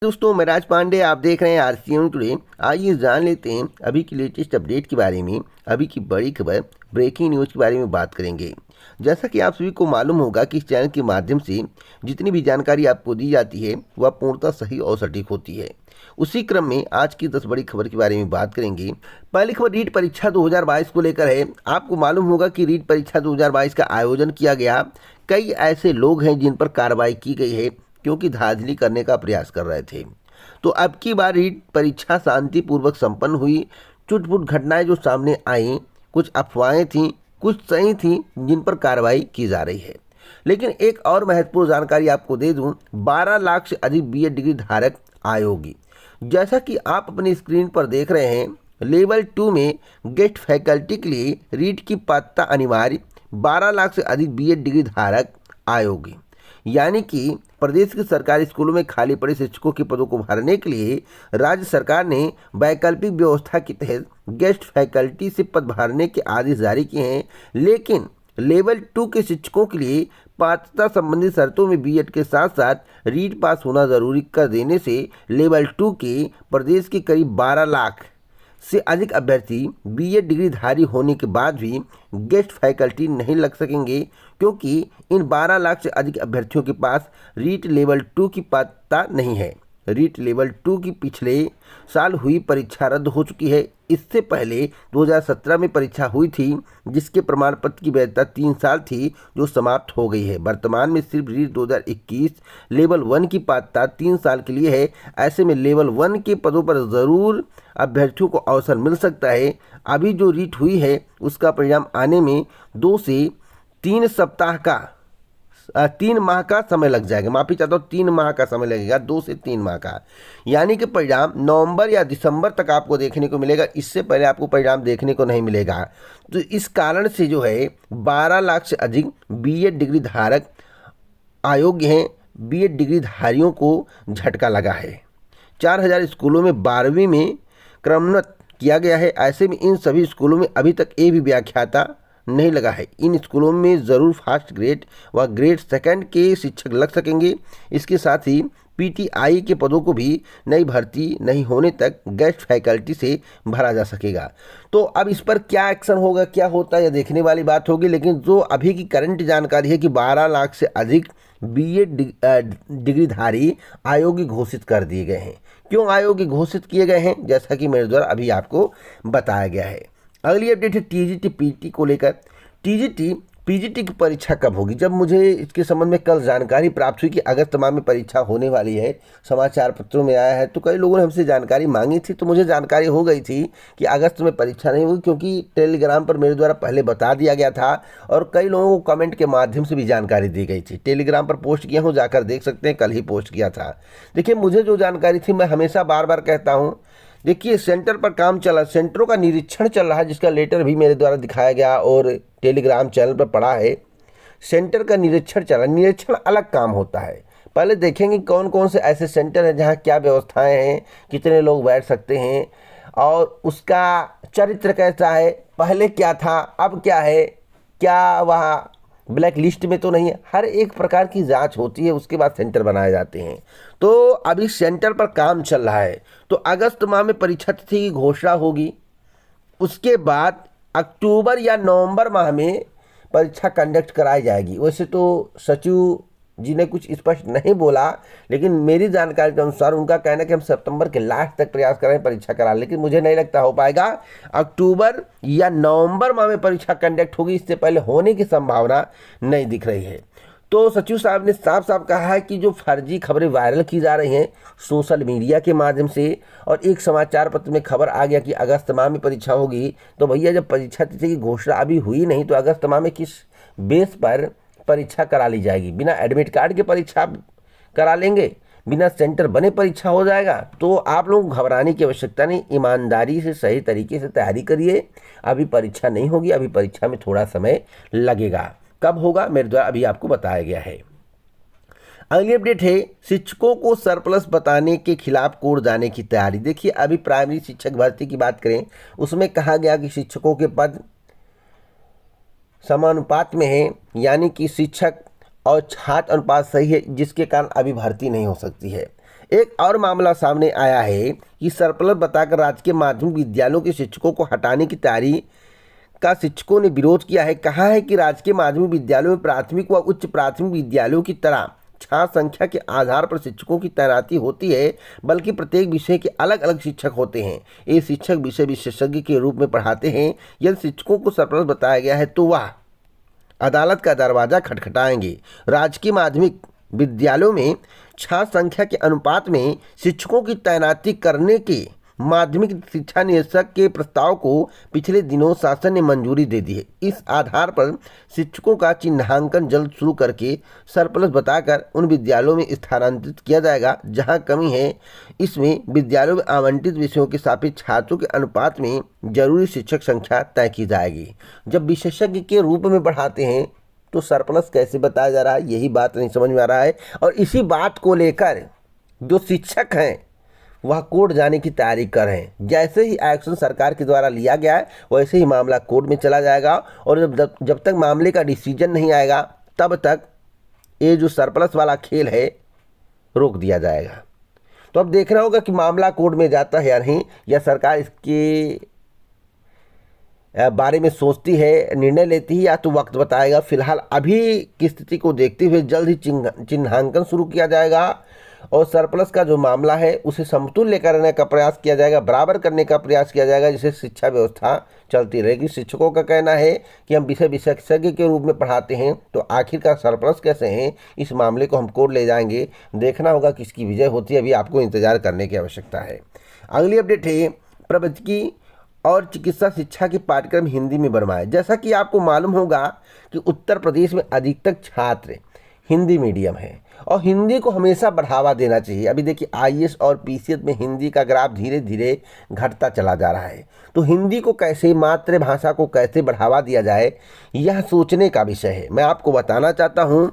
दोस्तों, मैं राज पांडे, आप देख रहे हैं आरसीएम टुडे। आइए जान लेते हैं अभी की लेटेस्ट अपडेट के बारे में। अभी की बड़ी खबर, ब्रेकिंग न्यूज़ के बारे में बात करेंगे। जैसा कि आप सभी को मालूम होगा कि इस चैनल के माध्यम से जितनी भी जानकारी आपको दी जाती है वह पूर्णतः सही और सटीक होती है। उसी क्रम में आज की 10 बड़ी खबर के बारे में बात करेंगे। पहली खबर रीट परीक्षा 2022 को लेकर है। आपको मालूम होगा कि रीट परीक्षा 2022 का आयोजन किया गया। कई ऐसे लोग हैं जिन पर कार्रवाई की गई है क्योंकि धांधली करने का प्रयास कर रहे थे। तो अब की बार रीट परीक्षा शांतिपूर्वक संपन्न हुई। छुटपुट घटनाएं जो सामने आई, कुछ अफवाहें थीं, कुछ सही थीं जिन पर कार्रवाई की जा रही है। लेकिन एक और महत्वपूर्ण जानकारी आपको दे दूं, 12 लाख से अधिक बीएड डिग्री धारक आयोगी। जैसा कि आप अपनी स्क्रीन पर देख रहे हैं, लेवल 2 में गेस्ट फैकल्टी के लिए रीट की पात्रता अनिवार्य। 12 लाख से अधिक बीएड डिग्री धारक आयोगी, यानी कि प्रदेश के सरकारी स्कूलों में खाली पड़े शिक्षकों के पदों को भरने के लिए राज्य सरकार ने वैकल्पिक व्यवस्था के तहत गेस्ट फैकल्टी से पद भरने के आदेश जारी किए हैं। लेकिन लेवल 2 के शिक्षकों के लिए पात्रता संबंधी शर्तों में बीएड के साथ साथ रीट पास होना जरूरी कर देने से लेवल 2 के प्रदेश के करीब 12 लाख से अधिक अभ्यर्थी बीएड डिग्रीधारी होने के बाद भी गेस्ट फैकल्टी नहीं लग सकेंगे, क्योंकि इन 12 लाख से अधिक अभ्यर्थियों के पास रीट लेवल 2 की पात्रता नहीं है। रीट लेवल 2 की पिछले साल हुई परीक्षा रद्द हो चुकी है। इससे पहले 2017 में परीक्षा हुई थी जिसके प्रमाण पत्र की वैधता 3 साल थी, जो समाप्त हो गई है। वर्तमान में सिर्फ रीट 2021 लेवल 1 की पात्रता 3 साल के लिए है। ऐसे में लेवल 1 के पदों पर ज़रूर अभ्यर्थियों को अवसर मिल सकता है। अभी जो रीट हुई है उसका परिणाम आने में 2 से 3 सप्ताह का 3 माह का समय लग जाएगा। माफी चाहता हूँ, 3 माह का समय लगेगा, 2 से 3 माह का। यानी कि परिणाम नवंबर या दिसंबर तक आपको देखने को मिलेगा। इससे पहले आपको परिणाम देखने को नहीं मिलेगा। तो इस कारण से जो है 12 लाख से अधिक बीएड डिग्री धारक अयोग्य हैं। बीएड डिग्रीधारियों को झटका लगा है। 4000 स्कूलों में 12वीं में क्रमोन्नत किया गया है। ऐसे में इन सभी स्कूलों में अभी तक एक भी व्याख्याता नहीं लगा है। इन स्कूलों में ज़रूर फर्स्ट ग्रेड व ग्रेड सेकंड के शिक्षक लग सकेंगे। इसके साथ ही पीटीआई के पदों को भी नई भर्ती नहीं होने तक गेस्ट फैकल्टी से भरा जा सकेगा। तो अब इस पर क्या एक्शन होगा, क्या होता है, यह देखने वाली बात होगी। लेकिन जो अभी की करंट जानकारी है कि 12 लाख से अधिक बीएड डिग्रीधारी आयोगी घोषित कर दिए गए हैं। क्यों आयोगी घोषित किए गए हैं, जैसा कि मेरे द्वारा अभी आपको बताया गया है। अगली अपडेट है टीजीटी पीटी को लेकर। टीजीटी पीजीटी की परीक्षा कब होगी? जब मुझे इसके संबंध में कल जानकारी प्राप्त हुई कि अगस्त माह में परीक्षा होने वाली है, समाचार पत्रों में आया है, तो कई लोगों ने हमसे जानकारी मांगी थी। तो मुझे जानकारी हो गई थी कि अगस्त में परीक्षा नहीं होगी, क्योंकि टेलीग्राम पर मेरे द्वारा पहले बता दिया गया था और कई लोगों को कमेंट के माध्यम से भी जानकारी दी गई थी। टेलीग्राम पर पोस्ट किया हूँ, जाकर देख सकते हैं, कल ही पोस्ट किया था। देखिए, मुझे जो जानकारी थी, मैं हमेशा बार बार कहता हूँ, देखिए सेंटर पर काम चला, सेंटरों का निरीक्षण चल रहा है, जिसका लेटर भी मेरे द्वारा दिखाया गया और टेलीग्राम चैनल पर पड़ा है। सेंटर का निरीक्षण चला। निरीक्षण अलग काम होता है। पहले देखेंगे कौन कौन से ऐसे सेंटर हैं जहां क्या व्यवस्थाएं हैं, कितने लोग बैठ सकते हैं और उसका चरित्र कैसा है, पहले क्या था, अब क्या है, क्या वहाँ ब्लैक लिस्ट में तो नहीं है। हर एक प्रकार की जांच होती है, उसके बाद सेंटर बनाए जाते हैं। तो अभी सेंटर पर काम चल रहा है। तो अगस्त माह में परीक्षा तिथि की घोषणा होगी। उसके बाद अक्टूबर या नवंबर माह में परीक्षा कंडक्ट कराई जाएगी। वैसे तो सचिव जी ने कुछ स्पष्ट नहीं बोला, लेकिन मेरी जानकारी के अनुसार उनका कहना है कि हम सितंबर के लास्ट तक प्रयास करें परीक्षा करा, लेकिन मुझे नहीं लगता हो पाएगा। अक्टूबर या नवंबर माह में परीक्षा कंडक्ट होगी, इससे पहले होने की संभावना नहीं दिख रही है। तो सचिव साहब ने साफ साफ कहा है कि जो फर्जी खबरें वायरल की जा रही हैं सोशल मीडिया के माध्यम से, और एक समाचार पत्र में खबर आ गया कि अगस्त माह में परीक्षा होगी, तो भैया जब परीक्षा तिथि की घोषणा अभी हुई नहीं तो अगस्त माह में किस बेस पर परीक्षा करा ली जाएगी? बिना एडमिट कार्ड के परीक्षा करा लेंगे, बिना सेंटर बने परीक्षा हो जाएगा। तो आप लोग घबराने की आवश्यकता नहीं, ईमानदारी से सही तरीके से तैयारी करिए। अभी परीक्षा नहीं होगी, अभी परीक्षा में थोड़ा समय लगेगा। कब होगा, मेरे द्वारा अभी आपको बताया गया है। अगली अपडेट है शिक्षकों को सरप्लस बताने के खिलाफ कोर्ट जाने की तैयारी। देखिए, अभी प्राइमरी शिक्षक भर्ती की बात करें, उसमें कहा गया कि शिक्षकों के पद समानुपात में है, यानी कि शिक्षक और छात्र अनुपात सही है, जिसके कारण अभी भर्ती नहीं हो सकती है। एक और मामला सामने आया है कि सरप्लस बताकर राजकीय माध्यमिक विद्यालयों के शिक्षकों को हटाने की तैयारी का शिक्षकों ने विरोध किया है। कहा है कि राजकीय माध्यमिक विद्यालयों में प्राथमिक व उच्च प्राथमिक विद्यालयों की तरह छात्र संख्या के आधार पर शिक्षकों की तैनाती होती है, बल्कि प्रत्येक विषय के अलग अलग शिक्षक होते हैं। ये शिक्षक विषय विशेषज्ञ के रूप में पढ़ाते हैं। यदि शिक्षकों को सरप्लस बताया गया है तो वह अदालत का दरवाजा खटखटाएंगे। राजकीय माध्यमिक विद्यालयों में छात्र संख्या के अनुपात में शिक्षकों की तैनाती करने के माध्यमिक शिक्षा निदेशक के प्रस्ताव को पिछले दिनों शासन ने मंजूरी दे दी है। इस आधार पर शिक्षकों का चिन्हांकन जल्द शुरू करके सरप्लस बताकर उन विद्यालयों में स्थानांतरित किया जाएगा जहां कमी है। इसमें विद्यालयों में आवंटित विषयों के सापेक्ष छात्रों के अनुपात में जरूरी शिक्षक संख्या तय की जाएगी। जब विशेषज्ञ के रूप में पढ़ाते हैं तो सरप्लस कैसे बताया जा रहा है, यही बात नहीं समझ में आ रहा है। और इसी बात को लेकर जो शिक्षक हैं वह कोर्ट जाने की तैयारी कर रहे हैं। जैसे ही एक्शन सरकार के द्वारा लिया गया है वैसे ही मामला कोर्ट में चला जाएगा और जब तक मामले का डिसीजन नहीं आएगा तब तक ये जो सरप्लस वाला खेल है रोक दिया जाएगा। तो अब देखना होगा कि मामला कोर्ट में जाता है या नहीं, या सरकार इसके बारे में सोचती है, निर्णय लेती है, या तो वक्त बताएगा। फिलहाल अभी की स्थिति को देखते हुए जल्द ही चिन्हांकन शुरू किया जाएगा और सरप्लस का जो मामला है उसे समतुल्य करने का प्रयास किया जाएगा, बराबर करने का प्रयास किया जाएगा, जिससे शिक्षा व्यवस्था चलती रहेगी। शिक्षकों का कहना है कि हम विषय विशेषज्ञ के रूप में पढ़ाते हैं, तो आखिरकार सरप्लस कैसे हैं, इस मामले को हम कोर्ट ले जाएंगे। देखना होगा किसकी विजय होती है, अभी आपको इंतजार करने की आवश्यकता है। अगली अपडेट है प्रवैतनिकी और चिकित्सा शिक्षा के पाठ्यक्रम हिंदी में बनवाए। जैसा कि आपको मालूम होगा कि उत्तर प्रदेश में अधिकतर छात्र हिंदी मीडियम है और हिंदी को हमेशा बढ़ावा देना चाहिए। अभी देखिए आईएएस और पीसीएस में हिंदी का ग्राफ धीरे धीरे घटता चला जा रहा है। तो हिंदी को कैसे, मातृभाषा को कैसे बढ़ावा दिया जाए, यह सोचने का विषय है। मैं आपको बताना चाहता हूँ,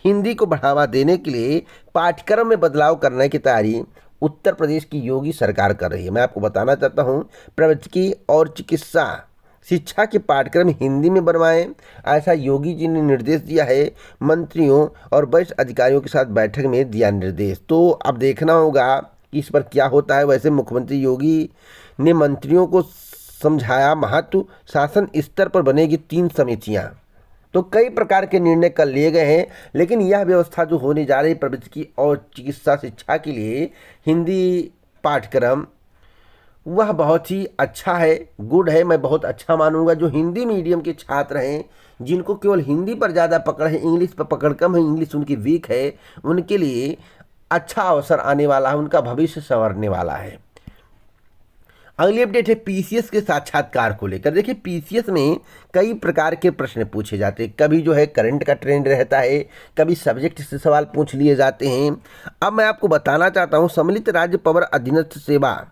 हिंदी को बढ़ावा देने के लिए पाठ्यक्रम में बदलाव करने की तैयारी उत्तर प्रदेश की योगी सरकार कर रही है। मैं आपको बताना चाहता हूँ, प्रवैतनिकी और चिकित्सा शिक्षा के पाठ्यक्रम हिंदी में बनवाएं, ऐसा योगी जी ने निर्देश दिया है। मंत्रियों और वरिष्ठ अधिकारियों के साथ बैठक में दिया निर्देश। तो अब देखना होगा कि इस पर क्या होता है। वैसे मुख्यमंत्री योगी ने मंत्रियों को समझाया महत्व, शासन स्तर पर बनेगी 3 समितियां। तो कई प्रकार के निर्णय कर लिए गए हैं, लेकिन यह व्यवस्था जो होने जा रही है प्रवैतनिकी और चिकित्सा शिक्षा के लिए हिंदी पाठ्यक्रम, वह बहुत ही अच्छा है, गुड है। मैं बहुत अच्छा मानूंगा। जो हिंदी मीडियम के छात्र हैं, जिनको केवल हिंदी पर ज़्यादा पकड़ है, इंग्लिश पर पकड़ कम है, इंग्लिश उनकी वीक है, उनके लिए अच्छा अवसर आने वाला है, उनका भविष्य संवरने वाला है। अगली अपडेट है पीसीएस के साक्षात्कार को लेकर। देखिए पीसीएस में कई प्रकार के प्रश्न पूछे जाते हैं। कभी जो है करंट का ट्रेंड रहता है, कभी सब्जेक्ट से सवाल पूछ लिए जाते हैं। अब मैं आपको बताना चाहता हूँ, सम्मिलित राज्य पवर अधीनस्थ सेवा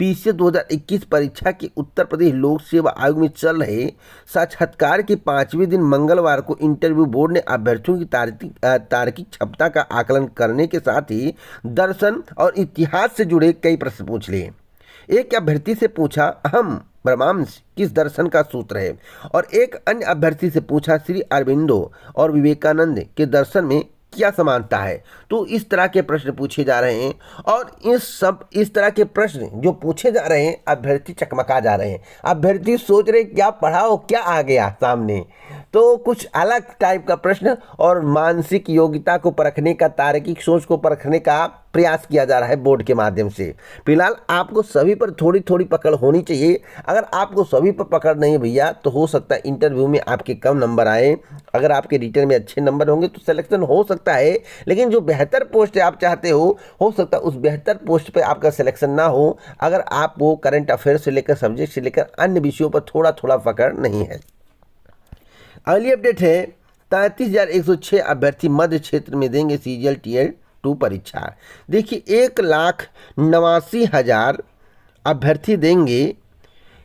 पीसीएस 2021 परीक्षा के उत्तर प्रदेश लोक सेवा आयोग में चल रहे साक्षात्कार के 5वें दिन मंगलवार को इंटरव्यू बोर्ड ने अभ्यर्थियों की तार्किक क्षमता का आकलन करने के साथ ही दर्शन और इतिहास से जुड़े कई प्रश्न पूछ लिए। एक अभ्यर्थी से पूछा अहम ब्रह्मांश किस दर्शन का सूत्र है, और एक अन्य अभ्यर्थी से पूछा श्री अरबिंदो और विवेकानंद के दर्शन में क्या समानता है। तो इस तरह के प्रश्न पूछे जा रहे हैं और इस तरह के प्रश्न जो पूछे जा रहे हैं, अभ्यर्थी चकमका जा रहे हैं। अभ्यर्थी सोच रहे क्या पढ़ाओ, क्या आ गया सामने। तो कुछ अलग टाइप का प्रश्न और मानसिक योग्यता को परखने का, तार्किक सोच को परखने का प्रयास किया जा रहा है बोर्ड के माध्यम से। फिलहाल आपको सभी पर थोड़ी थोड़ी पकड़ होनी चाहिए। अगर आपको सभी पर पकड़ नहीं है भैया, तो हो सकता है इंटरव्यू में आपके कम नंबर आए। अगर आपके रिटर्न में अच्छे नंबर होंगे तो सिलेक्शन हो सकता है, लेकिन जो बेहतर पोस्ट आप चाहते हो सकता है उस बेहतर पोस्ट पे आपका सिलेक्शन ना हो, अगर आपको करंट अफेयर से लेकर सब्जेक्ट से लेकर अन्य विषयों पर थोड़ा थोड़ा पकड़ नहीं है। अगली अपडेट है 33,106 अभ्यर्थी मध्य क्षेत्र में देंगे सीजीएल टीयर 2 परीक्षा। देखिए 1,89,000 अभ्यर्थी देंगे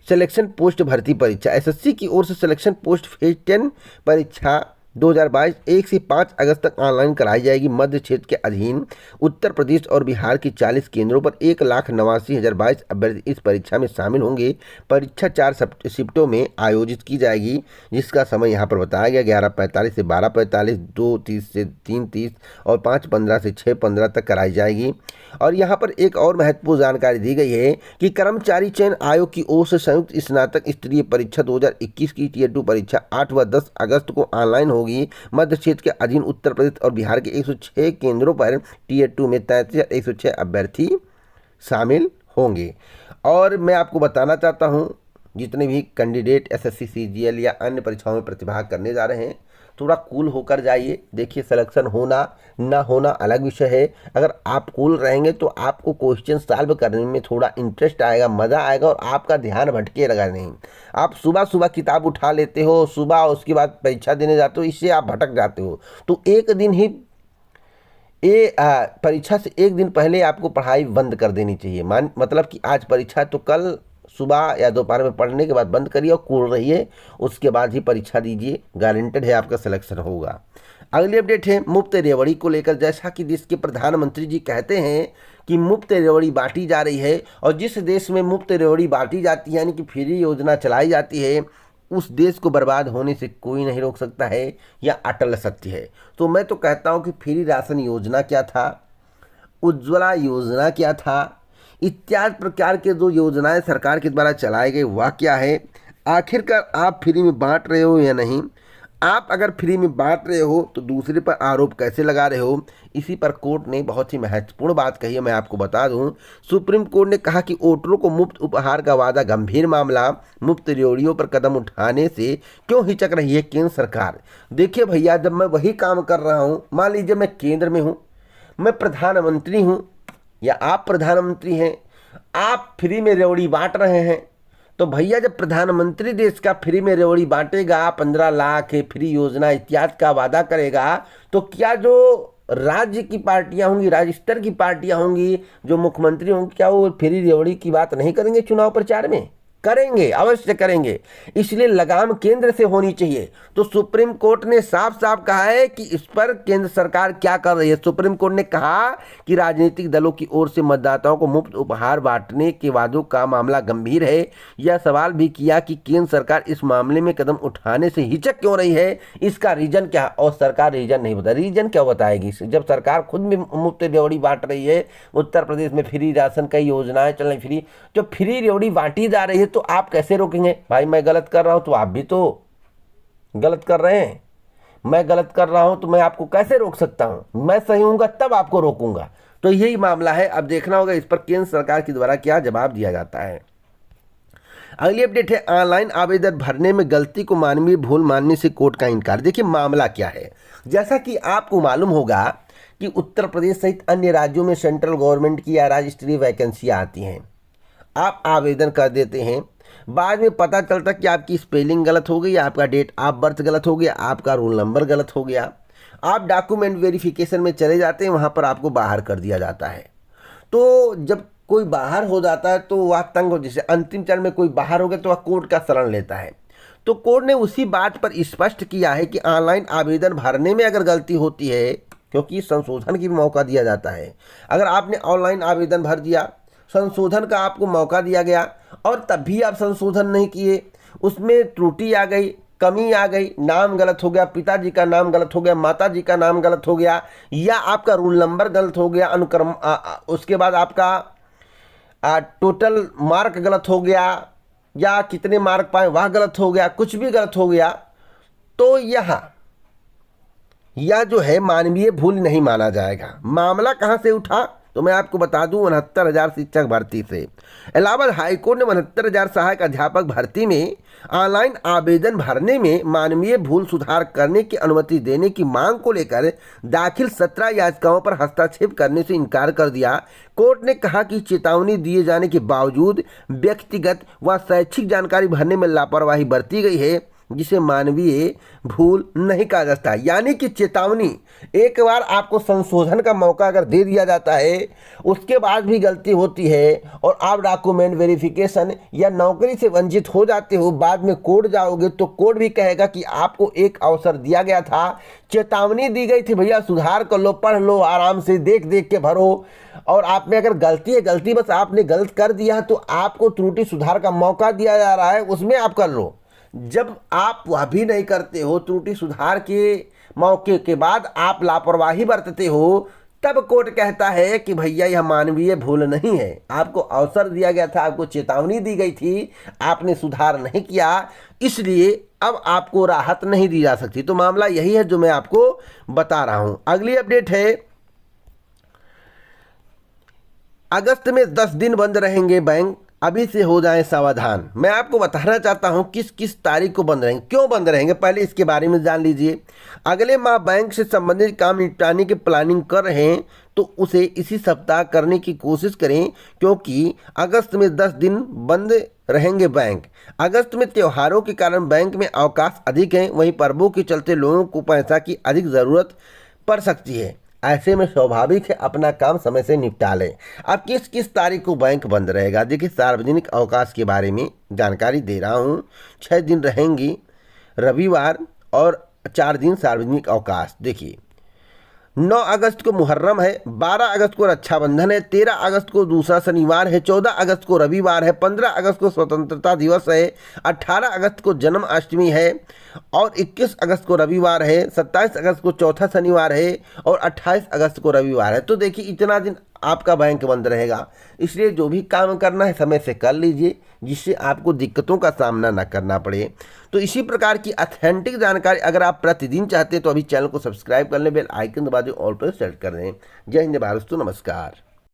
सिलेक्शन पोस्ट भर्ती परीक्षा। एसएससी की ओर से सिलेक्शन पोस्ट फेज 10 परीक्षा 2022 1 से 5 अगस्त तक ऑनलाइन कराई जाएगी। मध्य क्षेत्र के अधीन उत्तर प्रदेश और बिहार की 40 केंद्रों पर 1,89,022 अभ्यर्थी इस परीक्षा में शामिल होंगे। परीक्षा 4 शिफ्टों में आयोजित की जाएगी, जिसका समय यहाँ पर बताया गया 11:45 से 12:45, 2:30 से 3:30 और 5:15 से 6:15 तक कराई जाएगी। और यहाँ पर एक और महत्वपूर्ण जानकारी दी गई है कि कर्मचारी चयन आयोग की ओर से संयुक्त स्नातक स्तरीय परीक्षा 2021 की टियर 2 परीक्षा 8 व 10 अगस्त को ऑनलाइन होगी। मध्य क्षेत्र के अधीन उत्तर प्रदेश और बिहार के 106 केंद्रों पर टियर 2 में 33,106 अभ्यर्थी शामिल होंगे। और मैं आपको बताना चाहता हूँ, जितने भी कैंडिडेट एसएससी सीजीएल या अन्य परीक्षाओं में प्रतिभाग करने जा रहे हैं, थोड़ा कूल होकर जाइए। देखिए, सिलेक्शन होना ना होना अलग विषय है। अगर आप कूल रहेंगे तो आपको क्वेश्चन सॉल्व करने में थोड़ा इंटरेस्ट आएगा, मज़ा आएगा और आपका ध्यान भटकेगा नहीं। आप सुबह सुबह किताब उठा लेते हो, सुबह उसके बाद परीक्षा देने जाते हो, इससे आप भटक जाते हो। तो एक दिन ही परीक्षा से एक दिन पहले आपको पढ़ाई बंद कर देनी चाहिए। मतलब कि आज परीक्षा है तो कल सुबह या दोपहर में पढ़ने के बाद बंद करिए और कूल रहिए, उसके बाद ही परीक्षा दीजिए। गारंटेड है आपका सिलेक्शन होगा। अगली अपडेट है मुफ्त रेवड़ी को लेकर। जैसा कि देश के प्रधानमंत्री जी कहते हैं कि मुफ्त रेवड़ी बांटी जा रही है, और जिस देश में मुफ्त रेवड़ी बांटी जाती है यानी कि फ्री योजना चलाई जाती है, उस देश को बर्बाद होने से कोई नहीं रोक सकता है, या अटल सत्य है। तो मैं तो कहता हूँ कि फ्री राशन योजना क्या था, उज्ज्वला योजना क्या था, इत्यादि प्रकार के जो योजनाएं सरकार के द्वारा चलाए गए वह क्या है, आखिरकार आप फ्री में बांट रहे हो या नहीं। आप अगर फ्री में बांट रहे हो तो दूसरे पर आरोप कैसे लगा रहे हो। इसी पर कोर्ट ने बहुत ही महत्वपूर्ण बात कही है, मैं आपको बता दूं। सुप्रीम कोर्ट ने कहा कि वोटरों को मुफ्त उपहार का वादा गंभीर मामला, मुफ्त रेवड़ियों पर कदम उठाने से क्यों हिचक रही है केंद्र सरकार। देखिए भैया, जब मैं वही काम कर रहा हूँ, मान लीजिए मैं केंद्र में हूँ, मैं प्रधानमंत्री हूँ या आप प्रधानमंत्री हैं, आप फ्री में रेवड़ी बांट रहे हैं, तो भैया जब प्रधानमंत्री देश का फ्री में रेवड़ी बांटेगा, 15 लाख फ्री योजना इत्यादि का वादा करेगा, तो क्या जो राज्य की पार्टियां होंगी, राज्य स्तर की पार्टियां होंगी, जो मुख्यमंत्री होंगे, क्या वो फ्री रेवड़ी की बात नहीं करेंगे चुनाव प्रचार में? करेंगे, अवश्य करेंगे। इसलिए लगाम केंद्र से होनी चाहिए। तो सुप्रीम कोर्ट ने साफ साफ कहा है कि इस पर केंद्र सरकार क्या कर रही है। सुप्रीम कोर्ट ने कहा कि राजनीतिक दलों की ओर से मतदाताओं को मुफ्त उपहार बांटने के वादों का मामला गंभीर है। यह सवाल भी किया कि केंद्र सरकार इस मामले में कदम उठाने से हिचक क्यों रही है, इसका रीजन क्या। और सरकार रीजन नहीं बता, रीजन क्या बताएगी जब सरकार खुद में मुफ्त रेवड़ी बांट रही है। उत्तर प्रदेश में फ्री राशन कई योजनाएं चल रही, फ्री जो फ्री रेवड़ी बांटी जा रही है, तो आप कैसे रोकेंगे? भाई मैं गलत कर रहा हूं तो आप भी तो गलत कर रहे हैं, मैं गलत कर रहा हूं तो मैं आपको कैसे रोक सकता हूं? मैं सही हूंगा तब आपको रोकूंगा। तो यही मामला है। अब देखना होगा इस पर केंद्र सरकार के द्वारा क्या जवाब दिया जाता है। अगली अपडेट है ऑनलाइन आवेदन भरने में गलती को मानवीय भूल मानने से कोर्ट का इनकार। देखिए मामला क्या है। जैसा कि आपको मालूम होगा कि उत्तर प्रदेश सहित अन्य राज्यों में सेंट्रल गवर्नमेंट की या राज्य स्तरीय वैकेंसियाँ आती हैं, आप आवेदन कर देते हैं, बाद में पता चलता कि आपकी स्पेलिंग गलत हो गई, आपका डेट ऑफ बर्थ गलत हो गया, आपका रोल नंबर गलत हो गया। आप डॉक्यूमेंट वेरिफिकेशन में चले जाते हैं, वहाँ पर आपको बाहर कर दिया जाता है। तो जब कोई बाहर हो जाता है तो वह तंग हो, जैसे अंतिम चरण में कोई बाहर हो गया तो वह कोर्ट का शरण लेता है। तो कोर्ट ने उसी बात पर स्पष्ट किया है कि ऑनलाइन आवेदन भरने में अगर गलती होती है, क्योंकि संशोधन की भी मौका दिया जाता है। अगर आपने ऑनलाइन आवेदन भर दिया, संशोधन का आपको मौका दिया गया और तब भी आप संशोधन नहीं किए, उसमें त्रुटि आ गई, कमी आ गई, नाम गलत हो गया, पिताजी का नाम गलत हो गया, माताजी का नाम गलत हो गया, या आपका रोल नंबर गलत हो गया, अनुक्रम उसके बाद आपका टोटल मार्क गलत हो गया, या कितने मार्क पाए वह गलत हो गया, कुछ भी गलत हो गया, तो यह जो है मानवीय भूल नहीं माना जाएगा। मामला कहाँ से उठा तो मैं आपको बता दूं 69,000 शिक्षक भर्ती से। इलाहाबाद हाईकोर्ट ने 69,000 सहायक अध्यापक भर्ती में ऑनलाइन आवेदन भरने में मानवीय भूल सुधार करने की अनुमति देने की मांग को लेकर दाखिल 17 याचिकाओं पर हस्तक्षेप करने से इनकार कर दिया। कोर्ट ने कहा कि चेतावनी दिए जाने के बावजूद व्यक्तिगत व शैक्षिक जानकारी भरने में लापरवाही बरती गई है। जिसे मानवीय भूल नहीं कहा जाता। यानी कि चेतावनी, एक बार आपको संशोधन का मौका अगर दे दिया जाता है, उसके बाद भी गलती होती है और आप डॉक्यूमेंट वेरिफिकेशन या नौकरी से वंचित हो जाते हो, बाद में कोर्ट जाओगे तो कोर्ट भी कहेगा कि आपको एक अवसर दिया गया था, चेतावनी दी गई थी, भैया सुधार कर लो, पढ़ लो, आराम से देख देख के भरो, और आप में अगर गलती है, गलती बस आपने गलत कर दिया तो आपको त्रुटि सुधार का मौका दिया जा रहा है, उसमें आप कर लो। जब आप वह भी नहीं करते हो, त्रुटि सुधार के मौके के बाद आप लापरवाही बरतते हो, तब कोर्ट कहता है कि भैया यह मानवीय भूल नहीं है, आपको अवसर दिया गया था, आपको चेतावनी दी गई थी, आपने सुधार नहीं किया, इसलिए अब आपको राहत नहीं दी जा सकती। तो मामला यही है जो मैं आपको बता रहा हूं। अगली अपडेट है, अगस्त में 10 दिन बंद रहेंगे बैंक, अभी से हो जाएं सावधान। मैं आपको बताना चाहता हूं किस किस तारीख को बंद रहेंगे, क्यों बंद रहेंगे, पहले इसके बारे में जान लीजिए। अगले माह बैंक से संबंधित काम निपटाने की प्लानिंग कर रहे हैं तो उसे इसी सप्ताह करने की कोशिश करें, क्योंकि अगस्त में 10 दिन बंद रहेंगे बैंक। अगस्त में त्योहारों के कारण बैंक में अवकाश अधिक है, वहीं पर्वों के चलते लोगों को पैसा की अधिक ज़रूरत पड़ सकती है। ऐसे में स्वाभाविक है अपना काम समय से निपटा लें। अब किस किस तारीख को बैंक बंद रहेगा, देखिए सार्वजनिक अवकाश के बारे में जानकारी दे रहा हूँ। 6 दिन रहेंगी रविवार और 4 दिन सार्वजनिक अवकाश। देखिए 9 अगस्त को मुहर्रम है, 12 अगस्त को रक्षाबंधन है, 13 अगस्त को दूसरा शनिवार है, 14 अगस्त को रविवार है, 15 अगस्त को स्वतंत्रता दिवस है, 18 अगस्त को जन्माष्टमी है और 21 अगस्त को रविवार है, 27 अगस्त को चौथा शनिवार है और 28 अगस्त को रविवार है। तो देखिए इतना दिन आपका बैंक बंद रहेगा, इसलिए जो भी काम करना है समय से कर लीजिए, जिससे आपको दिक्कतों का सामना ना करना पड़े। तो इसी प्रकार की ऑथेंटिक जानकारी अगर आप प्रतिदिन चाहते हैं तो अभी चैनल को सब्सक्राइब कर लें, बेल आइकन दबा दें, ऑल पर सेट कर दें। जय हिंद भारत, नमस्कार।